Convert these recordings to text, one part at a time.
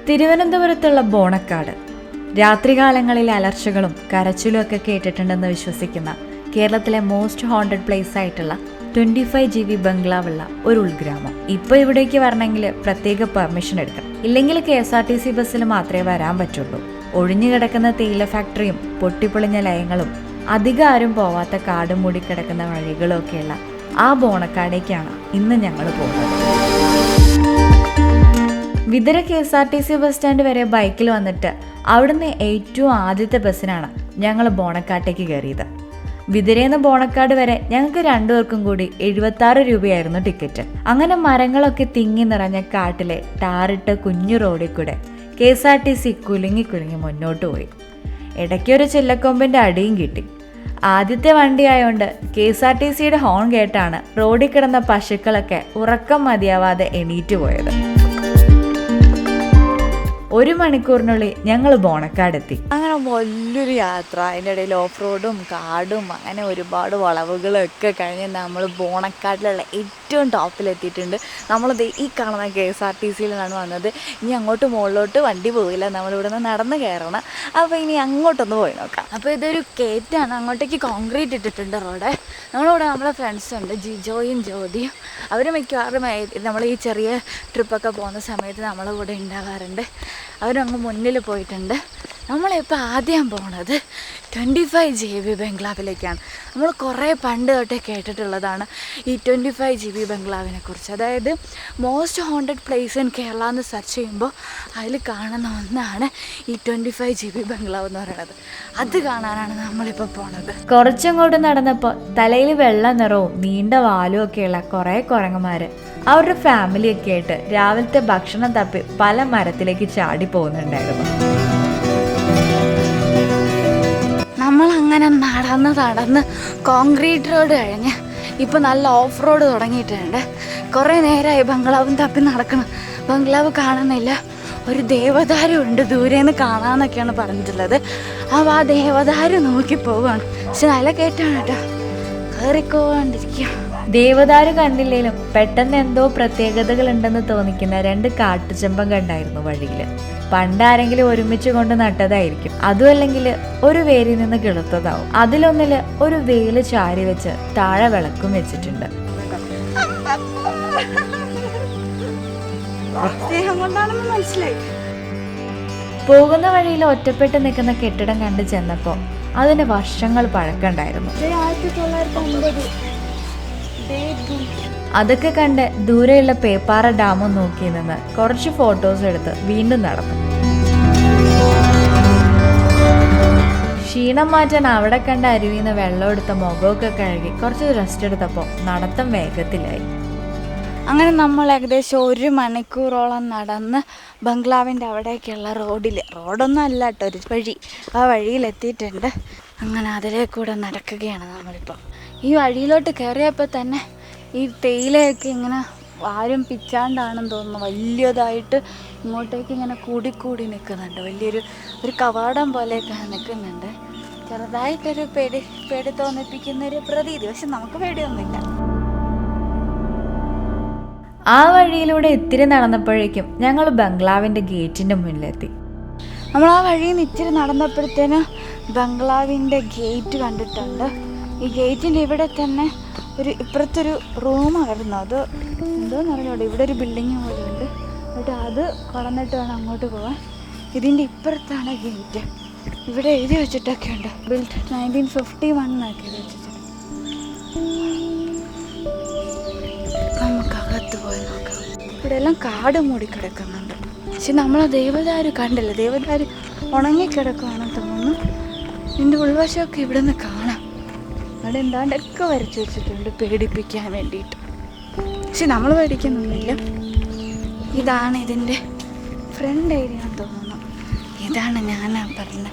തിരുവനന്തപുരത്തുള്ള ബോണക്കാട് രാത്രികാലങ്ങളിലെ അലർച്ചകളും കരച്ചിലും ഒക്കെ കേട്ടിട്ടുണ്ടെന്ന് വിശ്വസിക്കുന്ന കേരളത്തിലെ മോസ്റ്റ് ഹോണ്ടഡ് പ്ലേസ് ആയിട്ടുള്ള 25 GB ബംഗ്ലാവുള്ള ഒരു ഉൾഗ്രാമം. ഇപ്പോൾ ഇവിടേക്ക് വരണമെങ്കിൽ പ്രത്യേക പെർമിഷൻ എടുക്കണം. ഇല്ലെങ്കിൽ KSRTC ബസ്സിൽ മാത്രമേ വരാൻ പറ്റുള്ളൂ. ഒഴിഞ്ഞു കിടക്കുന്ന തേയില ഫാക്ടറിയും പൊട്ടിപ്പൊളിഞ്ഞ ലയങ്ങളും അധികം ആരും പോവാത്ത കാട് മൂടിക്കിടക്കുന്ന വഴികളും ഒക്കെയുള്ള ആ ബോണക്കാടേക്കാണ് ഇന്ന് ഞങ്ങൾ പോകുന്നത്. വിതര KSRTC ബസ് സ്റ്റാൻഡ് വരെ ബൈക്കിൽ വന്നിട്ട് അവിടുന്ന് ഏറ്റവും ആദ്യത്തെ ബസ്സിനാണ് ഞങ്ങൾ ബോണക്കാട്ടേക്ക് കയറിയത്. വിതിരേന്ന് ബോണക്കാട് വരെ ഞങ്ങൾക്ക് രണ്ടുപേർക്കും കൂടി 76 രൂപയായിരുന്നു ടിക്കറ്റ്. അങ്ങനെ മരങ്ങളൊക്കെ തിങ്ങി നിറഞ്ഞ കാട്ടിലെ ടാറിട്ട കുഞ്ഞു റോഡിൽ കൂടെ KSRTC കുലുങ്ങി മുന്നോട്ട് പോയി. ഇടയ്ക്കൊരു ചില്ലക്കൊമ്പിൻ്റെ അടിയും കിട്ടി. ആദ്യത്തെ വണ്ടി ആയതുകൊണ്ട് KSRTCയുടെ ഹോൺ കേട്ടാണ് റോഡിൽ കിടന്ന പശുക്കളൊക്കെ ഉറക്കം മതിയാവാതെ എണീറ്റ് പോയത്. 1 മണിക്കൂറിനുള്ളിൽ ഞങ്ങൾ ബോണക്കാടെത്തി. അങ്ങനെ വലിയൊരു യാത്ര, അതിൻ്റെ ഇടയിൽ ഓഫ് റോഡും കാടും അങ്ങനെ ഒരുപാട് വളവുകളൊക്കെ കഴിഞ്ഞ് നമ്മൾ ബോണക്കാട്ടിലുള്ള ഏറ്റവും ടോപ്പിലെത്തിയിട്ടുണ്ട്. നമ്മളിത് ഈ കാണുന്ന KSRTCയിലാണ് വന്നത്. ഇനി അങ്ങോട്ട് മുകളിലോട്ട് വണ്ടി പോകില്ല, നമ്മളിവിടെ നിന്ന് നടന്ന് കയറണം. അപ്പോൾ ഇനി അങ്ങോട്ടൊന്ന് പോയി നോക്കാം. അപ്പോൾ ഇതൊരു കയറ്റാണ്, അങ്ങോട്ടേക്ക് കോൺക്രീറ്റ് ഇട്ടിട്ടുണ്ട് റോഡ്. നമ്മളിവിടെ നമ്മളെ ഫ്രണ്ട്സ് ഉണ്ട്, ജിജോയും ജ്യോതിയും. അവർ മിക്കവാറും നമ്മൾ ഈ ചെറിയ ട്രിപ്പൊക്കെ പോകുന്ന സമയത്ത് നമ്മളെ കൂടെ ഉണ്ടാവാറുണ്ട്. അവരങ്ങ് മുന്നിൽ പോയിട്ടുണ്ട്. നമ്മളിപ്പോൾ ആദ്യം പോണത് 25 GB ബംഗ്ലാവിലേക്കാണ്. നമ്മൾ കുറേ പണ്ട് തൊട്ടേ കേട്ടിട്ടുള്ളതാണ് ഈ 25 GB ബംഗ്ലാവിനെ കുറിച്ച്. അതായത് most haunted place in Kerala എന്ന് സെർച്ച് ചെയ്യുമ്പോൾ അതിൽ കാണുന്ന ഒന്നാണ് ഈ 25 GB ബംഗ്ലാവ് എന്ന് പറയുന്നത്. അത് കാണാനാണ് നമ്മളിപ്പോൾ പോണത്. കുറച്ചങ്ങോട്ട് നടന്നപ്പോൾ തലയിൽ വെള്ള നിറവും നീണ്ട വാലും ഒക്കെയുള്ള കുറേ കുരങ്ങന്മാർ അവരുടെ ഫാമിലിയൊക്കെ ആയിട്ട് രാവിലത്തെ ഭക്ഷണം തപ്പി പല മരത്തിലേക്ക് ചാടി പോകുന്നുണ്ടായിരുന്നു. നമ്മളങ്ങനെ നടന്ന് കോൺക്രീറ്റ് റോഡ് കഴിഞ്ഞ് ഇപ്പോൾ നല്ല ഓഫ് റോഡ് തുടങ്ങിയിട്ടുണ്ട്. കുറേ നേരമായി ബംഗ്ലാവും തപ്പി നടക്കണം. ബംഗ്ലാവ് കാണുന്നില്ല. ഒരു ദേവദാരു ഉണ്ട്, ദൂരേന്ന് കാണാമെന്നൊക്കെയാണ് പറഞ്ഞിട്ടുള്ളത്. അപ്പോൾ ആ ദേവദാരു നോക്കി പോവുകയാണ്. പക്ഷെ നല്ല കയറ്റാണ് കേട്ടോ, കയറിക്കോണ്ടിരിക്കുക. ദേവദാരു കണ്ടില്ലേലും പെട്ടെന്ന് എന്തോ പ്രത്യേകതകൾ ഉണ്ടെന്ന് തോന്നിക്കുന്ന 2 കാട്ടുചെമ്പം കണ്ടായിരുന്നു വഴിയിൽ. പണ്ടാരെങ്കിലും ഒരുമിച്ച് കൊണ്ട് നട്ടതായിരിക്കും. അതും അല്ലെങ്കിൽ ഒരു വേരിൽ നിന്ന് കിളുത്തതാവും. അതിലൊന്നില് ഒരു വേല് ചാരി വെച്ച് താഴെ വിളക്കും വെച്ചിട്ടുണ്ട്. പോകുന്ന വഴിയിൽ ഒറ്റപ്പെട്ട് നിൽക്കുന്ന കെട്ടിടം കണ്ട് ചെന്നപ്പോൾ അതിന് വർഷങ്ങൾ പഴക്കണ്ടായിരുന്നു. അതൊക്കെ കണ്ട് ദൂരെയുള്ള പേപ്പാറ ഡാമും നോക്കി നിന്ന് കുറച്ച് ഫോട്ടോസ് എടുത്ത് വീണ്ടും നടന്നു. ക്ഷീണം മാറ്റാൻ അവിടെ കണ്ട അരുവിന്ന് വെള്ളം എടുത്ത മുഖമൊക്കെ കഴുകി കുറച്ച് റെസ്റ്റ് എടുത്തപ്പോൾ നടത്തം വേഗത്തിലായി. അങ്ങനെ നമ്മൾ ഏകദേശം 1 മണിക്കൂറോളം നടന്ന് ബംഗ്ലാവിൻ്റെ അവിടേക്കുള്ള റോഡൊന്നും അല്ല കേട്ടോ, ഒരു വഴി, ആ വഴിയിലെത്തിയിട്ടുണ്ട്. അങ്ങനെ അതിലേക്കൂടെ നടക്കുകയാണ് നമ്മളിപ്പോൾ. ഈ വഴിയിലോട്ട് കയറിയപ്പോൾ തന്നെ ഈ തേയിലയൊക്കെ ഇങ്ങനെ ആരും പിച്ചാണ്ടാണെന്ന് തോന്നുന്നു, വലിയതായിട്ട് ഇങ്ങോട്ടേക്ക് ഇങ്ങനെ കൂടി നിൽക്കുന്നുണ്ട്. ഒരു കവാടം പോലെയൊക്കെ നിൽക്കുന്നുണ്ട്. ചെറുതായിട്ടൊരു പേടി തോന്നിപ്പിക്കുന്നൊരു പ്രതീതി, പക്ഷെ നമുക്ക് പേടിയൊന്നുമില്ല. ആ വഴിയിലൂടെ ഇത്തിരി നടന്നപ്പോഴേക്കും ഞങ്ങൾ ബംഗ്ലാവിൻ്റെ ഗേറ്റിൻ്റെ മുന്നിലെത്തി. നമ്മൾ ആ വഴിയിൽ നിന്ന് ഇച്ചിരി നടന്നപ്പോഴത്തേന് ബംഗ്ലാവിൻ്റെ ഗേറ്റ് കണ്ടിട്ടുണ്ട്. ഈ ഗേറ്റിൻ്റെ ഇവിടെ തന്നെ ഇപ്പുറത്തൊരു റൂമാണ് വരുന്നത്. അത് എന്തോന്ന് അറിഞ്ഞോട്ടെ, ഇവിടെ ഒരു ബിൽഡിങ് പോലെ ഉണ്ട്. എന്നിട്ട് അത് കടന്നിട്ട് വേണം അങ്ങോട്ട് പോകാൻ. ഇതിൻ്റെ ഇപ്പുറത്താണ് ഗേറ്റ്. ഇവിടെ എഴുതി വെച്ചിട്ടൊക്കെ ഉണ്ട്, ബിൽഡ് 1951 എന്നൊക്കെ എഴുതി വെച്ചിട്ടുണ്ട്. നമുക്കകത്ത് പോയി നോക്കാം. ഇവിടെ എല്ലാം കാട് മൂടി കിടക്കുന്നുണ്ട്. പക്ഷെ നമ്മൾ ദേവദാരു കണ്ടില്ല. ദേവദാരു ഉണങ്ങിക്കിടക്കുകയാണെന്ന് തോന്നുന്നു. ഇതിൻ്റെ ഉൾവശമൊക്കെ ഇവിടെ നിന്ന് കാണാം. അവിടെ എന്താണ്ടൊക്കെ വരച്ച് വെച്ചിട്ടുണ്ട് പേടിപ്പിക്കാൻ വേണ്ടിയിട്ട്. പക്ഷെ നമ്മൾ പേടിക്കുന്നൊന്നുമില്ല. ഇതാണ് ഇതിൻ്റെ ഫ്രണ്ട് ഏരിയ എന്ന് തോന്നുന്നു. ഇതാണ് ഞാൻ പറഞ്ഞ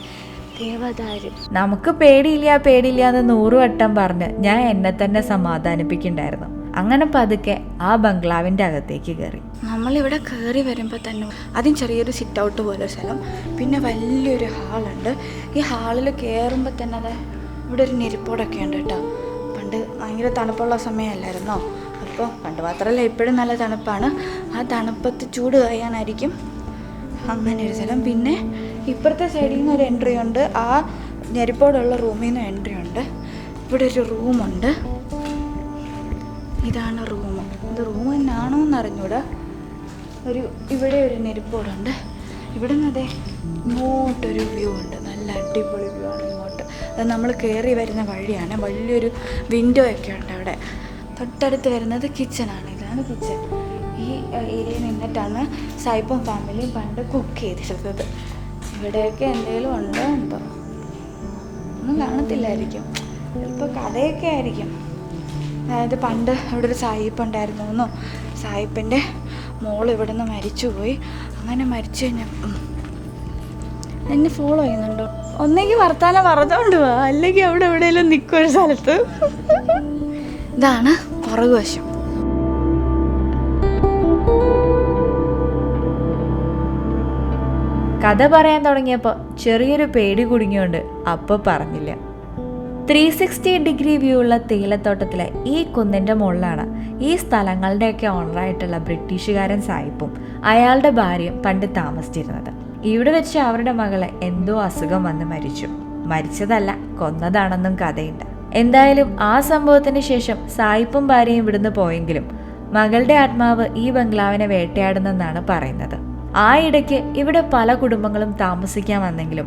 ദേവദാരു. നമുക്ക് പേടിയില്ല എന്ന് 100 വട്ടം പറഞ്ഞ് ഞാൻ എന്നെ തന്നെ സമാധാനിപ്പിക്കുന്നുണ്ടായിരുന്നു. അങ്ങനെ പതുക്കെ ആ ബംഗ്ലാവിൻ്റെ അകത്തേക്ക് കയറി. നമ്മളിവിടെ കയറി വരുമ്പോൾ തന്നെ ആദ്യം ചെറിയൊരു സിറ്റ് ഔട്ട് പോലെ സ്ഥലം, പിന്നെ വലിയൊരു ഹാളുണ്ട്. ഈ ഹാളിൽ കയറുമ്പോൾ തന്നെ അതെ ഇവിടെ ഒരു നെരിപ്പോടൊക്കെ ഉണ്ട് കേട്ടോ. പണ്ട് ഭയങ്കര തണുപ്പുള്ള സമയമല്ലായിരുന്നോ? അപ്പോൾ പണ്ട് മാത്രമല്ല ഇപ്പോഴും നല്ല തണുപ്പാണ്. ആ തണുപ്പത്ത് ചൂട് കഴിയാനായിരിക്കും അങ്ങനെ ഒരു സ്ഥലം. പിന്നെ ഇപ്പുറത്തെ സൈഡിൽ നിന്ന് ഒരു എൻട്രി ഉണ്ട്, ആ ഞെരിപ്പോടുള്ള റൂമിൽ നിന്ന് എൻട്രി ഉണ്ട്. ഇവിടെ ഒരു റൂമുണ്ട്, ഇതാണ് റൂം. ഇത് റൂം തന്നെയാണോ എന്ന് അറിഞ്ഞൂടാ. ഇവിടെ ഒരു നെരിപ്പോടുണ്ട്. ഇവിടെ നിന്ന് അതെ ഇങ്ങോട്ടൊരു വ്യൂ ഉണ്ട്, നല്ല അടിപൊളി വ്യൂ ആണ് ഇങ്ങോട്ട്. അത് നമ്മൾ കയറി വരുന്ന വഴിയാണ്, വലിയൊരു വിൻഡോ ഒക്കെ ഉണ്ട് അവിടെ. തൊട്ടടുത്ത് വരുന്നത് കിച്ചണാണ്, ഇതാണ് കിച്ചൺ. ഈ ഏരിയയിൽ നിന്നിട്ടാണ് സായിപ്പും ഫാമിലിയും പണ്ട് കുക്ക് ചെയ്തിരുന്നത്. ഇവിടെയൊക്കെ എന്തെങ്കിലും ഉണ്ടോ എന്തോ ഒന്നും കാണത്തില്ലായിരിക്കും, ചിലപ്പോൾ കഥയൊക്കെ ആയിരിക്കും. അതായത് പണ്ട് ഇവിടെ ഒരു സായിപ്പ് ഉണ്ടായിരുന്നു എന്നോ, സായിപ്പിൻ്റെ മോള് ഇവിടെ നിന്ന് മരിച്ചുപോയി. അങ്ങനെ മരിച്ചു കഴിഞ്ഞാൽ എന്നെ ഫോളോ ചെയ്യുന്നുണ്ടോ? ഒന്നെങ്കിൽ വർത്താനം പറഞ്ഞോണ്ട് പോവാ, അല്ലെങ്കിൽ അവിടെ എവിടെയെങ്കിലും നിൽക്കും ഒരു സ്ഥലത്ത്. ഇതാണ് പുറകുവശം. കഥ പറയാൻ തുടങ്ങിയപ്പോൾ ചെറിയൊരു പേടി കുടുങ്ങിയോണ്ട് അപ്പോൾ പറഞ്ഞില്ല. 360 ഡിഗ്രി വ്യൂ ഉള്ള തേയിലത്തോട്ടത്തിലെ ഈ കുന്നിൻ്റെ മുകളിലാണ് ഈ സ്ഥലങ്ങളുടെയൊക്കെ ഓണറായിട്ടുള്ള ബ്രിട്ടീഷുകാരൻ സായിപ്പും അയാളുടെ ഭാര്യയും പണ്ട് താമസിച്ചിരുന്നത്. ഇവിടെ വെച്ച് അവരുടെ മകളെ എന്തോ അസുഖം വന്ന് മരിച്ചു. മരിച്ചതല്ല, കൊന്നതാണെന്നും കഥയുണ്ട്. എന്തായാലും ആ സംഭവത്തിന് ശേഷം സായിപ്പും ഭാര്യയും ഇവിടുന്ന് പോയെങ്കിലും മകളുടെ ആത്മാവ് ഈ ബംഗ്ലാവിനെ വേട്ടയാടുന്നെന്നാണ് പറയുന്നത്. ആ ഇടയ്ക്ക് ഇവിടെ പല കുടുംബങ്ങളും താമസിക്കാൻ വന്നെങ്കിലും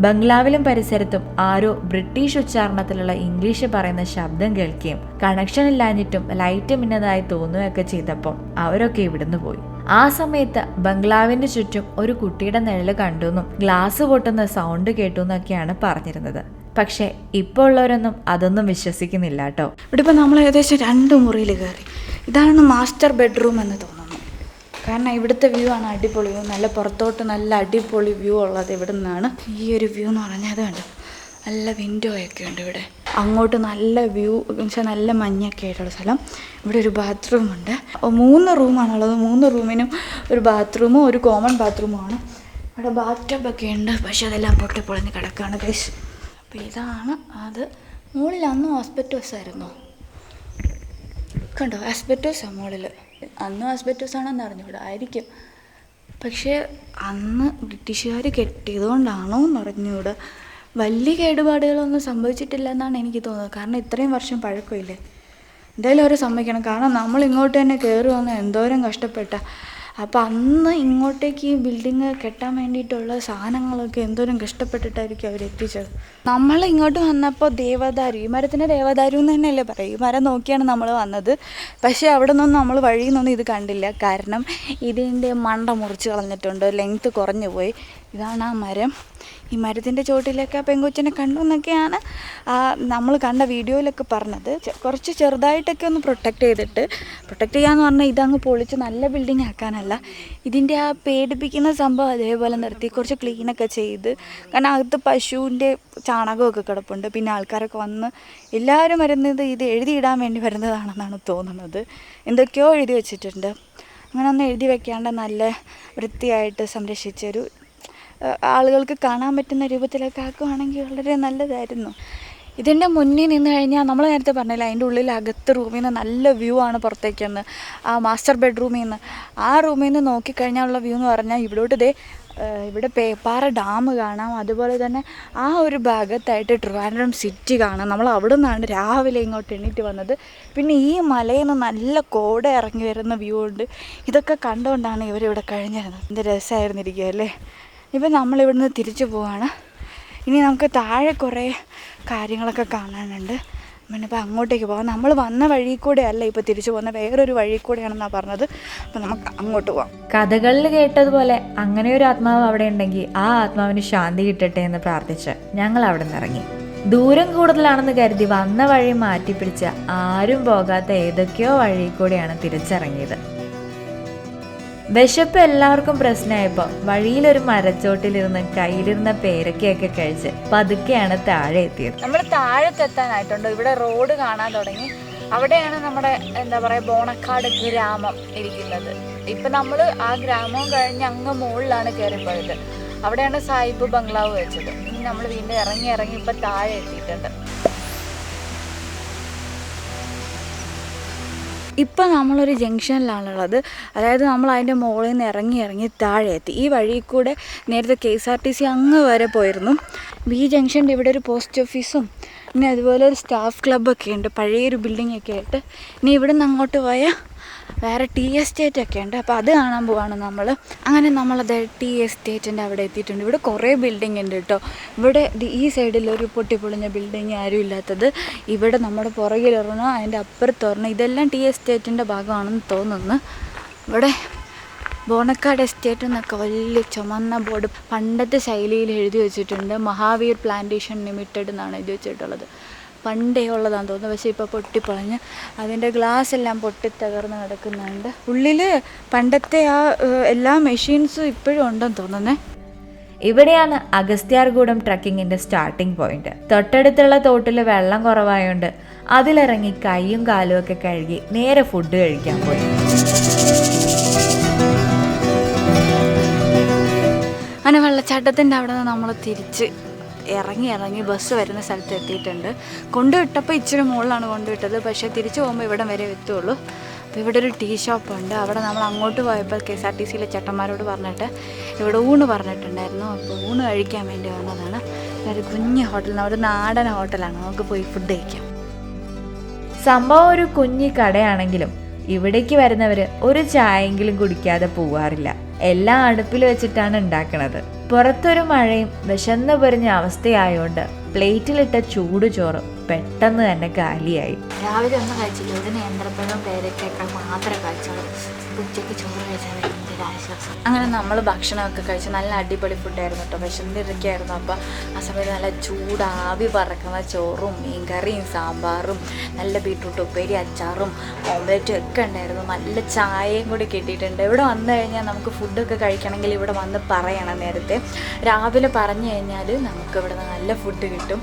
ബംഗ്ലാവിലും പരിസരത്തും ആരോ ബ്രിട്ടീഷ് ഉച്ചാരണത്തിലുള്ള ഇംഗ്ലീഷ് പറയുന്ന ശബ്ദം കേൾക്കുകയും കണക്ഷൻ ഇല്ലാഞ്ഞിട്ടും ലൈറ്റ് മിന്നതായി തോന്നുകയൊക്കെ ചെയ്തപ്പോൾ അവരൊക്കെ ഇവിടുന്ന് പോയി. ആ സമയത്ത് ബംഗ്ലാവിന്റെ ചുറ്റും ഒരു കുട്ടിയുടെ നിഴല് കണ്ടുവെന്നും ഗ്ലാസ് പൊട്ടുന്ന സൗണ്ട് കേട്ടു എന്നൊക്കെയാണ് പറഞ്ഞിരുന്നത്. പക്ഷെ ഇപ്പോൾ ഉള്ളവരൊന്നും അതൊന്നും വിശ്വസിക്കുന്നില്ല കേട്ടോ. ഇവിടെ ഇപ്പം നമ്മൾ ഏകദേശം 2 മുറിയിൽ കയറി. ഇതാണ് മാസ്റ്റർ ബെഡ്റൂം എന്ന് തോന്നുന്നു. കാരണം ഇവിടുത്തെ വ്യൂ ആണ് അടിപൊളി വ്യൂ, നല്ല പുറത്തോട്ട് നല്ല അടിപൊളി വ്യൂ ഉള്ളത് ഇവിടെ നിന്നാണ്. ഈ ഒരു വ്യൂ എന്ന് പറഞ്ഞാൽ അത് കണ്ടു, നല്ല വിൻഡോ ഒക്കെ ഉണ്ട് ഇവിടെ. അങ്ങോട്ട് നല്ല വ്യൂ വെച്ചാൽ നല്ല മഞ്ഞൊക്കെ ആയിട്ടുള്ള സ്ഥലം. ഇവിടെ ഒരു ബാത്റൂം ഉണ്ട്. 3 റൂമാണുള്ളത്. 3 റൂമിനും ഒരു ബാത്റൂമും ഒരു കോമൺ ബാത്റൂമുമാണ്. ഇവിടെ ബാത്ടബൊക്കെ ഉണ്ട്, പക്ഷെ അതെല്ലാം പൊട്ടിപ്പൊളിഞ്ഞ് കിടക്കുകയാണ് ഗൈസ്. അപ്പോൾ ഇതാണ് അത്. മുകളിൽ അന്നും ആസ്പെറ്റോസ് ആയിരുന്നു, കണ്ടോ? ആസ്പെറ്റോസാണ് മുകളിൽ. അന്നും ആസ്പെറ്റോസ് ആണെന്ന് അറിഞ്ഞൂടാ, ആയിരിക്കും. പക്ഷേ അന്ന് ബ്രിട്ടീഷുകാർ കെട്ടിയതുകൊണ്ടാണോ എന്ന് അറിഞ്ഞൂടാ. വലിയ കേടുപാടുകളൊന്നും സംഭവിച്ചിട്ടില്ല എന്നാണ് എനിക്ക് തോന്നുന്നത്. കാരണം ഇത്രയും വർഷം പഴക്കമില്ലേ. എന്തായാലും അവർ സമ്മതിക്കണം. കാരണം നമ്മൾ ഇങ്ങോട്ട് തന്നെ കയറി വന്ന് എന്തോരം കഷ്ടപ്പെട്ട. അപ്പോൾ അന്ന് ഇങ്ങോട്ടേക്ക് ഈ ബിൽഡിങ് കെട്ടാൻ വേണ്ടിയിട്ടുള്ള സാധനങ്ങളൊക്കെ എന്തോരം കഷ്ടപ്പെട്ടിട്ടായിരിക്കും അവരെത്തിച്ചത്. നമ്മൾ ഇങ്ങോട്ട് വന്നപ്പോൾ ദേവദാരു, ഈ മരത്തിന് ദേവദാരു എന്ന് തന്നെയല്ലേ പറയും. ഈ മരം നോക്കിയാണ് നമ്മൾ വന്നത്. പക്ഷേ അവിടെ നിന്നൊന്നും നമ്മൾ വഴിയിൽ നിന്നൊന്നും ഇത് കണ്ടില്ല. കാരണം ഇതിൻ്റെ മണ്ട മുറിച്ച് കളഞ്ഞിട്ടുണ്ട്, ലെങ്ത്ത് കുറഞ്ഞു പോയി. ഇതാണ് ആ മരം. ഈ മരത്തിൻ്റെ ചോട്ടിലൊക്കെ ആ പെങ്കൊച്ചിനെ കണ്ടു എന്നൊക്കെയാണ് നമ്മൾ കണ്ട വീഡിയോയിലൊക്കെ പറഞ്ഞത്. കുറച്ച് ചെറുതായിട്ടൊക്കെ ഒന്ന് പ്രൊട്ടക്റ്റ് ചെയ്യാന്ന് പറഞ്ഞാൽ ഇതങ്ങ് പൊളിച്ച് നല്ല ബിൽഡിംഗ് ആക്കാനല്ല. ഇതിൻ്റെ ആ പേടിപ്പിക്കുന്ന സംഭവം അതേപോലെ നിർത്തി കുറച്ച് ക്ലീനൊക്കെ ചെയ്ത്. കാരണം അകത്ത് പശുവിൻ്റെ ചാണകമൊക്കെ കിടപ്പുണ്ട്. പിന്നെ ആൾക്കാരൊക്കെ വന്ന് എല്ലാവരും വരുന്നത് ഇത് എഴുതിയിടാൻ വേണ്ടി വരുന്നതാണെന്നാണ് തോന്നുന്നത്. എന്തൊക്കെയോ എഴുതി വെച്ചിട്ടുണ്ട്. അങ്ങനെയൊന്നും എഴുതി വെക്കാണ്ട് നല്ല വൃത്തിയായിട്ട് സംരക്ഷിച്ചൊരു ആളുകൾക്ക് കാണാൻ പറ്റുന്ന രൂപത്തിലൊക്കെ ആക്കുവാണെങ്കിൽ വളരെ നല്ലതായിരുന്നു. ഇതിൻ്റെ മുന്നിൽ നിന്ന് കഴിഞ്ഞാൽ നമ്മൾ നേരത്തെ പറഞ്ഞില്ല, അതിൻ്റെ ഉള്ളിൽ അകത്ത് റൂമിൽ നിന്ന് നല്ല വ്യൂ ആണ് പുറത്തേക്കെന്ന്. ആ മാസ്റ്റർ ബെഡ്റൂമിൽ നിന്ന്, ആ റൂമിൽ നിന്ന് നോക്കിക്കഴിഞ്ഞാലുള്ള വ്യൂ എന്ന് പറഞ്ഞാൽ ഇവിടോട്ട് ഇവിടെ പേപ്പാറ ഡാം കാണാം. അതുപോലെ തന്നെ ആ ഒരു ഭാഗത്തായിട്ട് ട്രിവാൻഡ്രം സിറ്റി കാണാം. നമ്മൾ അവിടെ നിന്നാണ് രാവിലെ ഇങ്ങോട്ട് എണീറ്റ് വന്നത്. പിന്നെ ഈ മലയിൽ നിന്ന് നല്ല കോട ഇറങ്ങി വരുന്ന വ്യൂ ഉണ്ട്. ഇതൊക്കെ കണ്ടുകൊണ്ടാണ് ഇവരിവിടെ കഴിഞ്ഞിരുന്നത്. എന്ത് രസമായിരുന്നിരിക്കുക അല്ലേ. ഇപ്പം നമ്മളിവിടുന്ന് തിരിച്ചു പോവാണ്. ഇനി നമുക്ക് താഴെ കുറേ കാര്യങ്ങളൊക്കെ കാണാനുണ്ട്. പിന്നെ ഇപ്പോൾ അങ്ങോട്ടേക്ക് പോകാം. നമ്മൾ വന്ന വഴി കൂടെ അല്ല ഇപ്പോൾ തിരിച്ചു പോകുന്ന, വേറൊരു വഴി കൂടെയാണെന്നാണ് പറഞ്ഞത്. അപ്പം നമുക്ക് അങ്ങോട്ട് പോവാം. കഥകളിൽ കേട്ടതുപോലെ അങ്ങനെ ഒരു ആത്മാവ് അവിടെ ഉണ്ടെങ്കിൽ ആ ആത്മാവിന് ശാന്തി കിട്ടട്ടെ എന്ന് പ്രാർത്ഥിച്ച് ഞങ്ങൾ അവിടെ നിന്ന് ഇറങ്ങി. ദൂരം കൂടുതലാണെന്ന് കരുതി വന്ന വഴി മാറ്റിപ്പിടിച്ച ആരും പോകാത്ത ഏതൊക്കെയോ വഴി കൂടെയാണ് തിരിച്ചിറങ്ങിയത്. വിശപ്പ് എല്ലാവർക്കും പ്രശ്നമായപ്പോൾ വഴിയിലൊരു മരച്ചോട്ടിലിരുന്ന് കയ്യിലിരുന്ന പേരക്കയൊക്കെ കഴിച്ച് പതുക്കെയാണ് താഴെ എത്തിയത്. നമ്മൾ താഴത്തെത്താനായിട്ടുണ്ട്. ഇവിടെ റോഡ് കാണാൻ തുടങ്ങി. അവിടെയാണ് നമ്മുടെ എന്താ പറയുക ബോണക്കാട് ഗ്രാമം ഇരിക്കുന്നത്. ഇപ്പം നമ്മൾ ആ ഗ്രാമവും കഴിഞ്ഞ് അങ്ങ് മുകളിലാണ് കയറിപ്പോയത്. അവിടെയാണ് സായിപ്പ് ബംഗ്ലാവ് വെച്ചത്. ഇനി നമ്മൾ വീണ്ടും ഇറങ്ങി ഇപ്പം താഴെ എത്തിയിട്ടുണ്ട്. ഇപ്പം നമ്മളൊരു ജംഗ്ഷനിലാണുള്ളത്. അതായത് നമ്മൾ അതിൻ്റെ മുകളിൽ നിന്ന് ഇറങ്ങി താഴെ എത്തി. ഈ വഴി കൂടെ നേരത്തെ KSRTC അങ്ങ് വരെ പോയിരുന്നു. ഈ ജംഗ്ഷൻ്റെ ഇവിടെ ഒരു പോസ്റ്റ് ഓഫീസും പിന്നെ അതുപോലെ ഒരു സ്റ്റാഫ് ക്ലബ്ബൊക്കെ ഉണ്ട്, പഴയൊരു ബിൽഡിങ്ങൊക്കെ ആയിട്ട്. ഇനി ഇവിടെ നിന്ന് അങ്ങോട്ട് പോയാൽ വേറെ ടീ എസ്റ്റേറ്റ് ഒക്കെ ഉണ്ട്. അപ്പോൾ അത് കാണാൻ പോവാണ് നമ്മൾ. അങ്ങനെ നമ്മളത് ടീ എസ്റ്റേറ്റിൻ്റെ അവിടെ എത്തിയിട്ടുണ്ട്. ഇവിടെ കുറേ ബിൽഡിംഗ് ഉണ്ട് കേട്ടോ. ഇവിടെ ഈ സൈഡിലൊരു പൊട്ടിപ്പൊളിഞ്ഞ ബിൽഡിങ് ആരും ഇല്ലാത്തത്, ഇവിടെ നമ്മുടെ പുറകിലൊരെണ്ണം, അതിൻ്റെ അപ്പുറത്തൊരെണ്ണം. ഇതെല്ലാം ടീ എസ്റ്റേറ്റിൻ്റെ ഭാഗമാണെന്ന് തോന്നുന്നു. ഇവിടെ ബോണക്കാട് എസ്റ്റേറ്റ് എന്നൊക്കെ വലിയ ചുമന്ന ബോർഡ് പണ്ടത്തെ ശൈലിയിൽ എഴുതി വെച്ചിട്ടുണ്ട്. മഹാവീർ പ്ലാന്റേഷൻ ലിമിറ്റഡ് എന്നാണ് എഴുതി വെച്ചിട്ടുള്ളത്. പണ്ടേ ഉള്ളതാണെന്ന് തോന്നുന്നു, പക്ഷേ ഇപ്പോൾ പൊട്ടിപ്പൊളഞ്ഞ് അതിൻ്റെ ഗ്ലാസ് എല്ലാം പൊട്ടിത്തകർന്ന് കിടക്കുന്നുണ്ട്. ഉള്ളിൽ പണ്ടത്തെ ആ എല്ലാ മെഷീൻസും ഇപ്പോഴും ഉണ്ടെന്ന് തോന്നുന്നേ. ഇവിടെയാണ് അഗസ്ത്യാർകൂടം ട്രക്കിങ്ങിന്റെ സ്റ്റാർട്ടിംഗ് പോയിന്റ്. തൊട്ടടുത്തുള്ള തോട്ടിൽ വെള്ളം കുറവായോണ്ട് അതിലിറങ്ങി കൈയും കാലും ഒക്കെ കഴുകി നേരെ ഫുഡ് കഴിക്കാൻ പോയി. അങ്ങനെ വെള്ളച്ചാട്ടത്തിൻ്റെ അവിടെ നിന്ന് നമ്മൾ തിരിച്ച് ഇറങ്ങി ബസ് വരുന്ന സ്ഥലത്ത് എത്തിയിട്ടുണ്ട്. കൊണ്ടുവിട്ടപ്പോൾ ഇച്ചിരി മുകളിലാണ് കൊണ്ടുവിട്ടത്, പക്ഷേ തിരിച്ചു പോകുമ്പോൾ ഇവിടെ വരെ എത്തുള്ളൂ. അപ്പോൾ ഇവിടെ ഒരു ടീ ഷോപ്പുണ്ട്. അവിടെ നമ്മൾ അങ്ങോട്ട് പോയപ്പോൾ KSRTCയിലെ ചേട്ടന്മാരോട് പറഞ്ഞിട്ട് ഇവിടെ ഊണ് പറഞ്ഞിട്ടുണ്ടായിരുന്നു. അപ്പോൾ ഊണ് കഴിക്കാൻ വേണ്ടി വന്നതാണ്. ഒരു കുഞ്ഞ് ഹോട്ടൽ, ഒരു നാടൻ ഹോട്ടലാണ്. നമുക്ക് പോയി ഫുഡ് കഴിക്കാം. സംഭവം ഒരു കുഞ്ഞി കടയാണെങ്കിലും ഇവിടേക്ക് വരുന്നവർ ഒരു ചായയെങ്കിലും കുടിക്കാതെ പോവാറില്ല. എല്ലാം അടുപ്പിൽ വെച്ചിട്ടാണ് ഉണ്ടാക്കണത്. പുറത്തൊരു മഴയും വിശന്ന് പൊരിഞ്ഞ അവസ്ഥയായോണ്ട് പ്ലേറ്റിലിട്ട ചൂട് ചോറ് പെട്ടെന്ന് തന്നെ കാലിയായി. രാവിലെ ഒന്നും കഴിച്ചില്ല. ഇതിന് നേന്ത്രപ്പഴവും പേരക്കൊക്കെ മാത്രമേ കഴിച്ചുള്ളൂ. ഉച്ചയ്ക്ക് ചോറ് കഴിച്ചാൽ എന്തൊരു ആശ്വാസം. അങ്ങനെ നമ്മൾ ഭക്ഷണമൊക്കെ കഴിച്ച് നല്ല അടിപൊളി ഫുഡായിരുന്നു കേട്ടോ. വിശന്നിരിക്കുകയായിരുന്നു. അപ്പോൾ ആ സമയത്ത് നല്ല ചൂടാവി പറക്കുന്ന ചോറും മീൻകറിയും സാമ്പാറും നല്ല ബീട്രൂട്ട് ഉപ്പേരി അച്ചാറും ഓംലെറ്റും ഒക്കെ ഉണ്ടായിരുന്നു. നല്ല ചായയും കൂടി കിട്ടിയിട്ടുണ്ട്. ഇവിടെ വന്നു കഴിഞ്ഞാൽ നമുക്ക് ഫുഡൊക്കെ കഴിക്കണമെങ്കിൽ ഇവിടെ വന്ന് പറയണം നേരത്തെ. രാവിലെ പറഞ്ഞു കഴിഞ്ഞാൽ നമുക്ക് ഇവിടെ നല്ല ഫുഡ് കിട്ടും.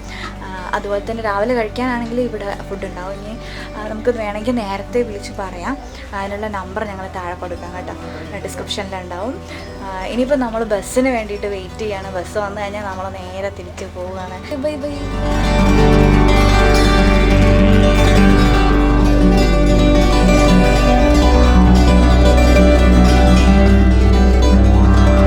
അതുപോലെ തന്നെ രാവിലെ കഴിക്കാനാണെങ്കിൽ ഇവിടെ ഫുഡ് ഉണ്ടാവും. ഇനി നമുക്ക് വേണമെങ്കിൽ നേരത്തെ വിളിച്ച് പറയാം. അതിനുള്ള നമ്പർ ഞങ്ങൾ താഴെ കൊടുക്കാം കേട്ടോ, ഡിസ്ക്രിപ്ഷനിലുണ്ടാവും. ഇനിയിപ്പോൾ നമ്മൾ ബസ്സിന് വേണ്ടിയിട്ട് വെയിറ്റ് ചെയ്യാണ്. ബസ് വന്നു കഴിഞ്ഞാൽ നമ്മൾ നേരെ തിരിച്ച് പോവുകയാണ്. Bye bye.